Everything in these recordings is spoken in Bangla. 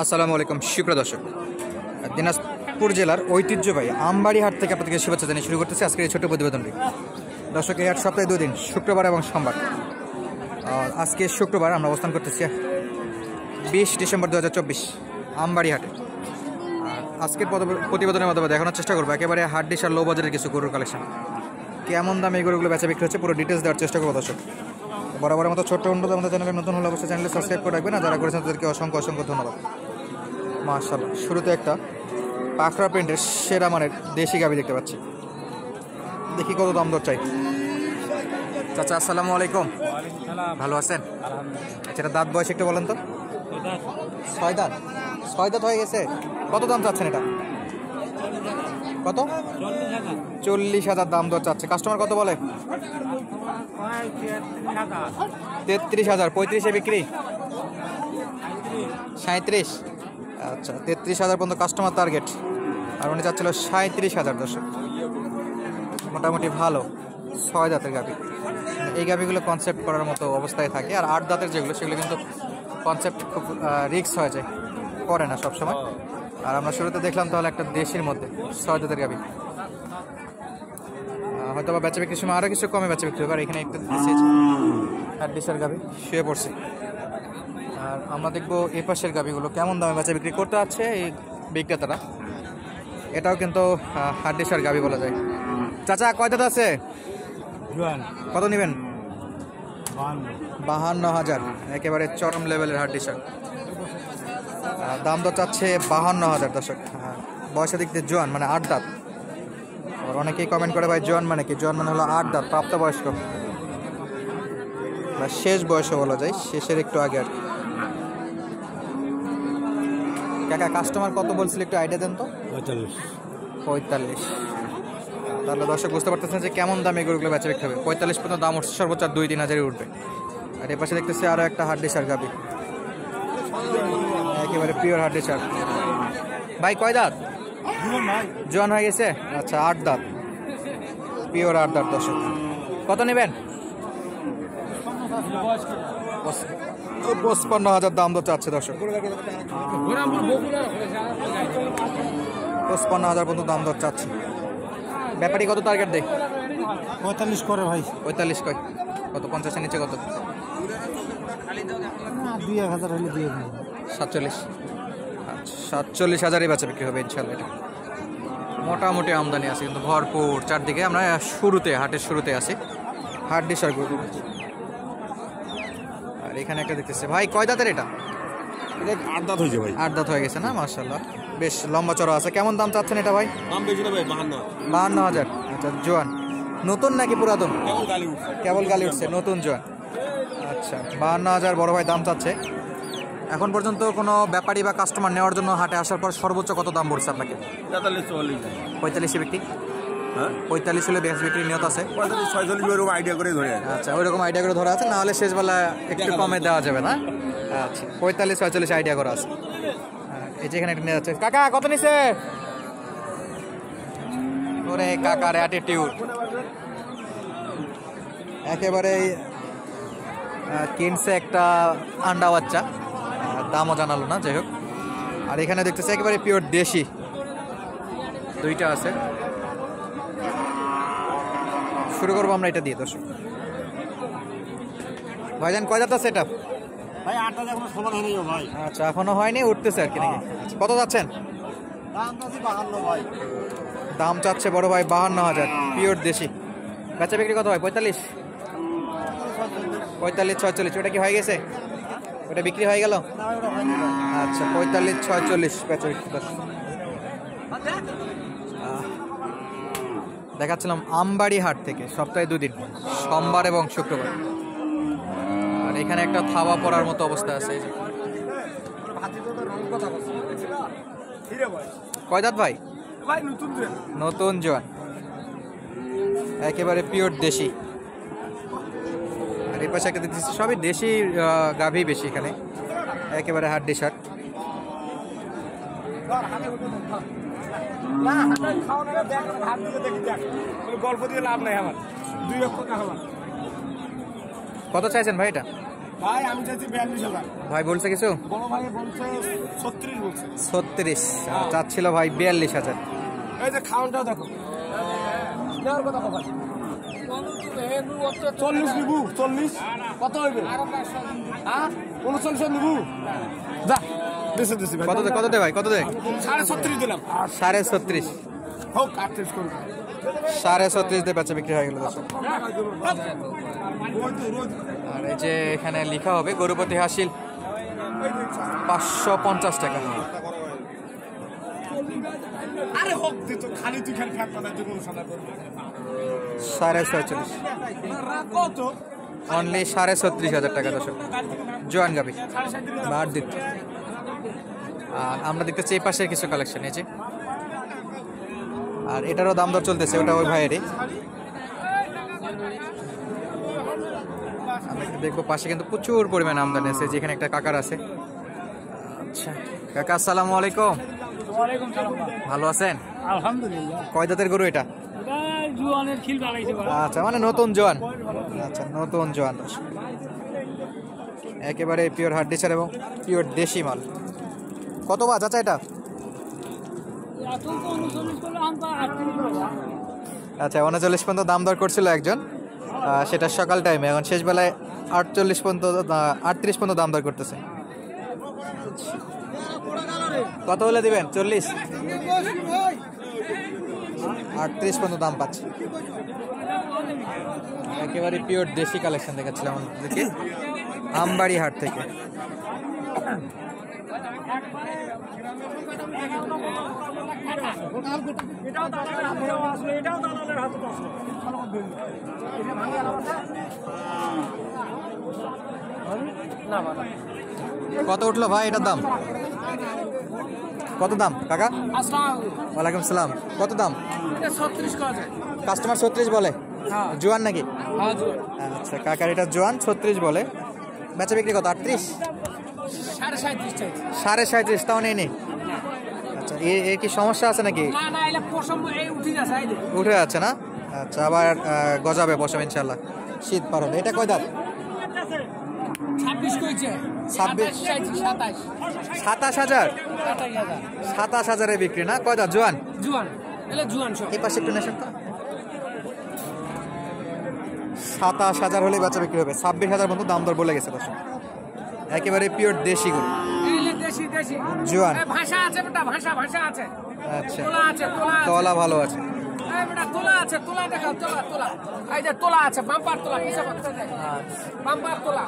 আসসালামু আলাইকুম সুপ্রিয় দর্শক, দিনাজপুর জেলার ঐতিহ্যবাহী আমবাড়ি হাট থেকে আপনাদেরকে শুভেচ্ছা জানিয়ে শুরু করতেছি আজকের এই ছোট্ট প্রতিবেদনটি। দর্শক, এই হাট সপ্তাহে 2 দিন, শুক্রবার এবং সোমবার। আজকে শুক্রবার আমরা অবস্থান করতেছি 20 ডিসেম্বর 2024 আমবাড়ি হাটে। আর আজকের প্রতিবেদনের মাধ্যমে দেখানোর চেষ্টা করবো একেবারে হাট ডিশ আর লো বাজারের কিছু গরুর কালেকশন, কেমন দামে এই গরুগুলো বেচা বিক্রি হচ্ছে পুরো ডিটেলস দেওয়ার চেষ্টা করবো। দর্শক, বরাবরের মতো ছোট্ট অনুরোধ, আমাদের চ্যানেলে নতুন হলে অবশ্যই চ্যানেলে সাবস্ক্রাইব করে রাখবেন, আর যারা করেছেন তাদেরকে অসংখ্য অসংখ্য ধন্যবাদ। মাশাআল্লাহ, শুরুতে একটা পাখরা প্রিন্টের সেরা মানের দেশি গাভী দেখতে পাচ্ছি। দেখি কত দাম দর চাই। চাচা আসসালামু আলাইকুম, ভালো আছেন? আচ্ছা, এটা দাঁত বয়স একটু বলেন তো। 6 দাঁত? 6 দাঁত হয়ে গেছে। কত দাম চাচ্ছেন এটা? কত? 40,000 দাম দর চাচ্ছে। কাস্টমার কত বলে? 33,000। 35-এ বিক্রি? 37। আচ্ছা, 33,000 পর্যন্ত কাস্টমার টার্গেট, আর উনি চাচ্ছিল 37,000। দর্শক, মোটামুটি ভালো 6 দাঁতের গাভী। এই গাভীগুলো কনসেপ্ট করার মতো অবস্থায় থাকে, আর 8 দাঁতের যেগুলো সেগুলো কিন্তু কনসেপ্ট খুব রিস্ক হয়ে যায়, করে না সবসময়। আর আমরা শুরুতে দেখলাম তাহলে একটা দেশের মধ্যে 6 দাঁতের গাভী, হয়তো বা বেচা বিক্রির সময় আরও কিছু কমে বেচা বিক্রি হবে। আর এখানে একটা দেশের গাভী শুয়ে পড়ছে। আর আমরা দেখবো এই পাশের গাভীগুলো কেমন দামে বেচা বিক্রি করতে আছে এই বিক্রেতারা। এটাও কিন্তু হাড্ডিসার গাভী বলা যায়। চাচা, কয় দাঁত আছে? কত নেবেন? 52,000। একেবারে চরম লেভেলের হাড্ডিসার। দাম দর চাচ্ছে 52,000। দর্শক, বয়সের দিক দিয়ে জোয়ান, মানে 8 দাঁত। আর অনেকেই কমেন্ট করে, ভাই জোয়ান মানে কি? জোয়ান মানে হলো 8 দাঁত, প্রাপ্তবয়স্ক বা শেষ বয়সও বলা যায়, শেষের একটু আগে আর কি। কাকা, কাস্টমার কত বলছিল একটু আইডিয়া দেন তো। 45। তাহলে দর্শক বুঝতে পারতেছেন যে কেমন দামে এগুলো বেচা বিক্রি হবে। 45 পর্যন্ত দাম উঠছে, সর্বোচ্চ 2-3 হাজারই উঠবে। আর এর পাশে দেখতেছি আরও একটা হাড্ডিসার গাভী, একেবারে পিওর হাড্ডিসার। ভাই কয় দাঁত? জোয়ান হয়ে গেছে। আচ্ছা, 8 দাঁত, পিওর 8 দাঁত। দর্শক, কত নেবেন? 55,000 দাম দর চাচ্ছে। দর্শক, 55,000 পর্যন্ত দাম দর চাচ্ছে। ব্যাপারী কত টার্গেট দেয়? 45 করে ভাই। 45 কয়? কত? 50-এর নিচে কত? 2,000 হলে দিয়ে দেবো। 47। আচ্ছা, 47,000-এই বেচা বিক্রি হবে ইনশাল্লাহ। এটা মোটামুটি আমদানি আছে কিন্তু ভরপুর চারদিকে। আমরা হাটের শুরুতে আছি হাড্ডিসার গরু। আর এখানে একটা দেখতেছে। ভাই কয় দাঁতের এটা? 8 দাঁত হয়েছে ভাই। 8 দাঁত হয়ে গেছে না? মাশাআল্লাহ, বেশ লম্বা চড়া আছে। কেমন দাম চাচ্ছেন এটা ভাই? দাম বেশি না ভাই, 52। 52,000। আচ্ছা, জোয়ান নতুন নাকি পুরাতন? কেবল গালি উঠছে, নতুন জোয়ান। আচ্ছা, 52,000 বড় ভাই দাম চাচ্ছে। এখন পর্যন্ত কোনো ব্যাপারী বা কাস্টমার নেওয়ার জন্য হাটে আসার পর সর্বোচ্চ কত দাম পড়ছে আপনাকে? 45-এ বিক্রি? হ্যাঁ, 45 হলে বেশ বিক্রি নিয়ত আছে। 45-46 ওইরকম আইডিয়া করে ধরে। আচ্ছা, ওইরকম আইডিয়া করে ধরা আছে, না হলে শেষবেলা একটু কমে দেওয়া যাবে না? আচ্ছা, 45-46 আইডিয়া করা আছে। এই যে এখানে একটা নিয়ে যাচ্ছে। কাকা কত নিছে? ওরে কাকার অ্যাটিটিউড একেবারে কিনছে একটা আন্ডা বাচ্চা, দামও জানালো না, যাই হোক। আর এখানে দেখতেছে একেবারে পিওর দেশি দুইটা আছে। শুরু করবো আমরা এটা দিয়ে। দর্শক, ভাইজান কয় দাঁত আছে এটা? ভাই 8 দাঁত এখনো সমান হয়নি ভাই। আচ্ছা, এখনো হয়নি, উঠতেছে আর কি নাকি? কত যাচ্ছেন? দাম চাচ্ছি 52 ভাই। দাম চাচ্ছে বড় ভাই 52,000, পিওর দেশি। বেচা বিক্রি কত হয়? 45, 46। ওটা কি হয়ে গেছে? ওটা বিক্রি হয়ে গেল? আচ্ছা, 45-46 বেচা বিক্রি। দেখাচ্ছিলাম আমবাড়ি হাট থেকে, সপ্তাহে 2 দিন, সোমবার এবং শুক্রবার। আর এখানে একটা থাবা পড়ার মতো অবস্থা আছে। কয় দাঁত ভাই? নতুন জোয়ান, একেবারে পিওর দেশি। আর এই পাশে একটা দেখতেছি সবই দেশি গাভী বেশি এখানে, একেবারে হাড্ডিসার। গল্প দিয়ে লাভ নাই আমার। 2 লক্ষ টাকা। কত চাইছেন ভাই এটা? ভাই আমি চাইছি 42,000। ভাই বলছে কিছু? বড় ভাই বলছে 36 বলছে। 36 চাচ্ছিল ভাই 42,000। এই যে খাওয়ানটাও দেখো। নেওয়ার কথা কত? 40 নিবু 40 কত হইবে? হ্যাঁ 39 নিবু। যা দিছি ভাই। কত দে ভাই, কত দে? 36.5 দিলাম। 36.5 হোক 38 করব। 36.5 দিয়ে বেচা বিক্রি হয়ে গেল দর্শক। আর এই যে এখানে লেখা হবে গরুপতি হাসিল 550 টাকা। আরে হোক দিত খালি তুই খালি ফ্যাট পাতা তুই কোন সাদা করবি 46.5 কত অনলি 36,500 টাকা দর্শক। জোয়ান গাবি বার দিত। আর আমরা দেখতেছি এই পাশের কিছু কালেকশন এই যে, আর এটারও দাম দর চলতেছে, ওটা ওই ভাইয়েরই। আমরা একটু দেখবো পাশে কিন্তু প্রচুর পরিমাণ আমদানি আছে, যেখানে একটা কাকার আছে। আচ্ছা কাকা আসসালামু আলাইকুম। ওয়ালাইকুম সালাম। ভালো আছেন? আলহামদুলিল্লাহ। কয় দাঁতের গরু এটা? এটা জুয়ানের খিল বানাইছে বাবা। আচ্ছা মানে নতুন জোয়ান। আচ্ছা নতুন জোয়ান দর্শক। একেবারে পিওর হাড্ডিসার এবং পিওর দেশি মাল। কত বাজ আচ্ছা এটা? এখন তো 39 করলে আমরা 38 করব। আচ্ছা 39 পর্যন্ত দাম দর করছিল একজন, সেটা সকাল টাইমে। এখন শেষ বেলায় 48 পর্যন্ত 38 পর্যন্ত দাম দর করতেছে। কত হলে দিবেন? 40 38 পর্যন্ত দাম পাচ্ছে। একেবারে পিওর দেশি কালেকশন দেখাচ্ছিলাম আমাদেরকে আমবাড়ি হাট থেকে। কত উঠলো ভাই এটার দাম? কত দাম কাকা? ওয়ালাইকুম সালাম। কত দাম? 36 করা যায়। কাস্টমার 36 বলে? জোয়ান নাকি? হ্যাঁ জুয়ান। আচ্ছা কাকার এটা জোয়ান 36 বলে। বেচা বিক্রি কত? 38 37.5 চাই। 37.5 তাও নেই নেই। আচ্ছা এ কি সমস্যা আছে নাকি? না না এলা পশম এই উঠি যাচ্ছে এই দে। উঠে যাচ্ছে না? আচ্ছা আবার গজাবে পশম ইনশাল্লাহ শীত পার হলে। এটা কয় দাঁত? 26 কইছে। 26 চাইছি 27। 27,000 27,000 এ বিক্রি না? কয় দাঁত? জোয়ান? জুয়ান। এলা জুয়ান সব। এই পাশে একটু নেশন তো। 27,000 হলে বেচা বিক্রি হবে। 26,000 পর্যন্ত দাম দর বলে গেছে দর্শক। একেবারে পিওর দেশি গরু এইলে দেশি দেশি। জোয়ান। এই ভাষা আছে বেটা, ভাষা আছে। আচ্ছা তোলা আছে, তোলা আছে। তলা ভালো আছে। এই বেটা তোলা আছে, তোলা দেখাও, তোলা। এই যে তোলা আছে, বাম্পার তোলা কিসে করতে যায়? বাম্পার তোলা।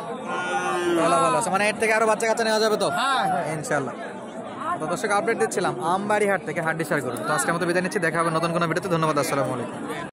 তলা ভালো আছে, মানে এর থেকে আরো বাচ্চা কাচ্চা নেওয়া যাবে তো হ্যাঁ ইনশাল্লাহ। তো দর্শক আপডেট দিচ্ছিলাম আমবাড়ি হাট থেকে হাড্ডিসার গরু। তো আজকের মতো বিদায় নিচ্ছি, দেখা হবে নতুন কোনো ভিডিওতে। ধন্যবাদ, আসসালামু আলাইকুম।